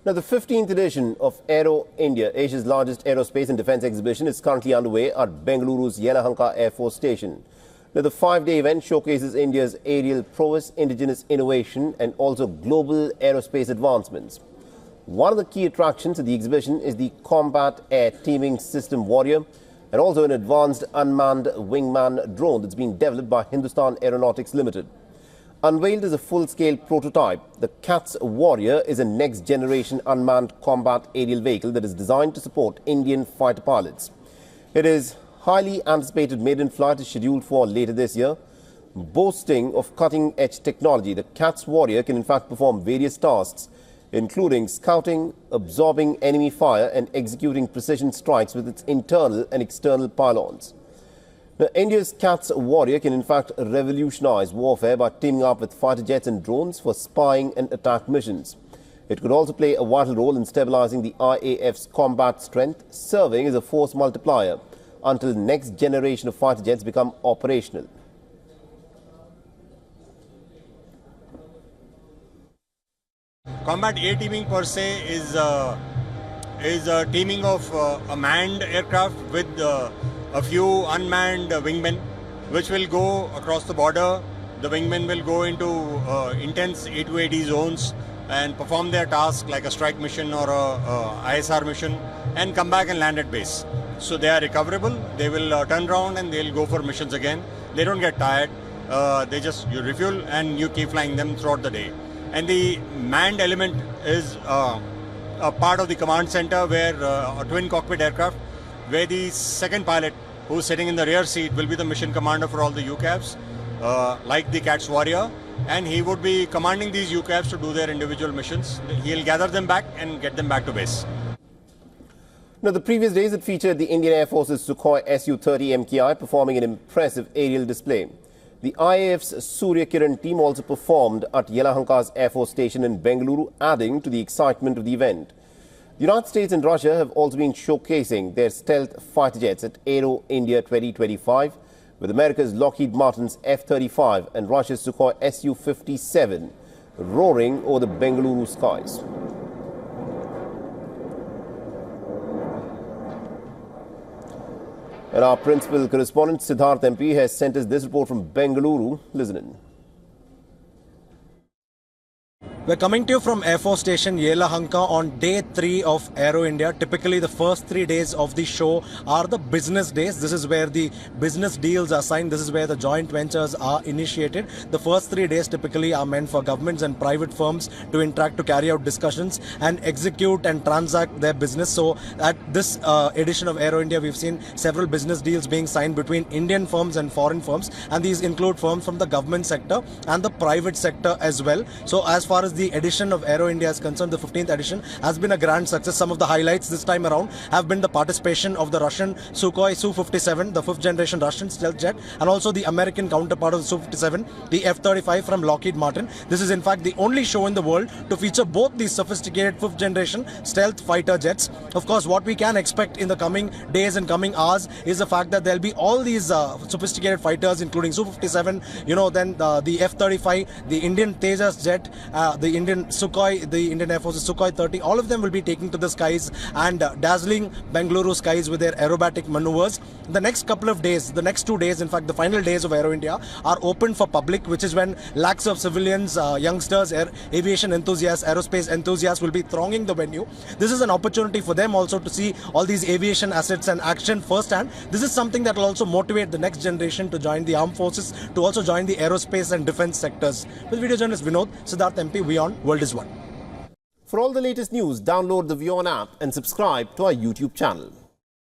Now, the 15th edition of Aero India, Asia's largest aerospace and defence exhibition, is currently underway at Bengaluru's Yelahanka Air Force Station. Now, the 5-day event showcases India's aerial prowess, indigenous innovation and also global aerospace advancements. One of the key attractions of the exhibition is the Combat Air Teaming System Warrior and also an advanced unmanned wingman drone that's been developed by Hindustan Aeronautics Limited. Unveiled as a full-scale prototype, the CATS Warrior is a next-generation unmanned combat aerial vehicle that is designed to support Indian fighter pilots. It is highly anticipated maiden flight is scheduled for later this year. Boasting of cutting-edge technology, the CATS Warrior can in fact perform various tasks, including scouting, absorbing enemy fire and executing precision strikes with its internal and external pylons. Now, India's CATS Warrior can in fact revolutionize warfare by teaming up with fighter jets and drones for spying and attack missions. It could also play a vital role in stabilizing the IAF's combat strength, serving as a force multiplier until the next generation of fighter jets become operational. Combat air teaming per se is a teaming of a manned aircraft with a few unmanned wingmen, which will go across the border. The wingmen will go into intense A2AD zones and perform their task like a strike mission or a ISR mission and come back and land at base. So they are recoverable, they will turn around and they'll go for missions again. They don't get tired, you refuel and you keep flying them throughout the day. And the manned element is a part of the command center where a twin cockpit aircraft, where the second pilot who's sitting in the rear seat will be the mission commander for all the UCAVs, like the CATS Warrior, and he would be commanding these UCAVs to do their individual missions. He'll gather them back and get them back to base. Now, the previous days it featured the Indian Air Force's Sukhoi Su-30 MKI performing an impressive aerial display. The IAF's Surya Kiran team also performed at Yelahanka's Air Force Station in Bengaluru, adding to the excitement of the event. The United States and Russia have also been showcasing their stealth fighter jets at Aero India 2025, with America's Lockheed Martin's F-35 and Russia's Sukhoi Su-57 roaring over the Bengaluru skies. And our principal correspondent Siddharth MP has sent us this report from Bengaluru. Listen in. We're coming to you from Air Force Station Yelahanka on day 3 of Aero India. Typically, the first 3 days of the show are the business days. This is where the business deals are signed. This is where the joint ventures are initiated. The first 3 days typically are meant for governments and private firms to interact, to carry out discussions and execute and transact their business. So at this edition of Aero India, we've seen several business deals being signed between Indian firms and foreign firms. And these include firms from the government sector and the private sector as well. So as far as the edition of Aero India is concerned, the 15th edition has been a grand success. Some of the highlights this time around have been the participation of the Russian Sukhoi Su-57, the 5th generation Russian stealth jet, and also the American counterpart of the Su-57, the F-35 from Lockheed Martin. This is in fact the only show in the world to feature both these sophisticated 5th generation stealth fighter jets. Of course, what we can expect in the coming days and coming hours is the fact that there'll be all these sophisticated fighters, including Su-57, then the F-35, the Indian Tejas jet, the Indian Sukhoi, the Indian Air Force's Sukhoi 30, all of them will be taking to the skies and dazzling Bengaluru skies with their aerobatic maneuvers. The next couple of days, the next 2 days, in fact, the final days of Aero India are open for public, which is when lakhs of civilians, youngsters, aviation enthusiasts, aerospace enthusiasts will be thronging the venue. This is an opportunity for them also to see all these aviation assets and action firsthand. This is something that will also motivate the next generation to join the armed forces, to also join the aerospace and defense sectors. With video journalist Vinod, Siddharth MP, WION World is One. For all the latest news, download the WION app and subscribe to our YouTube channel.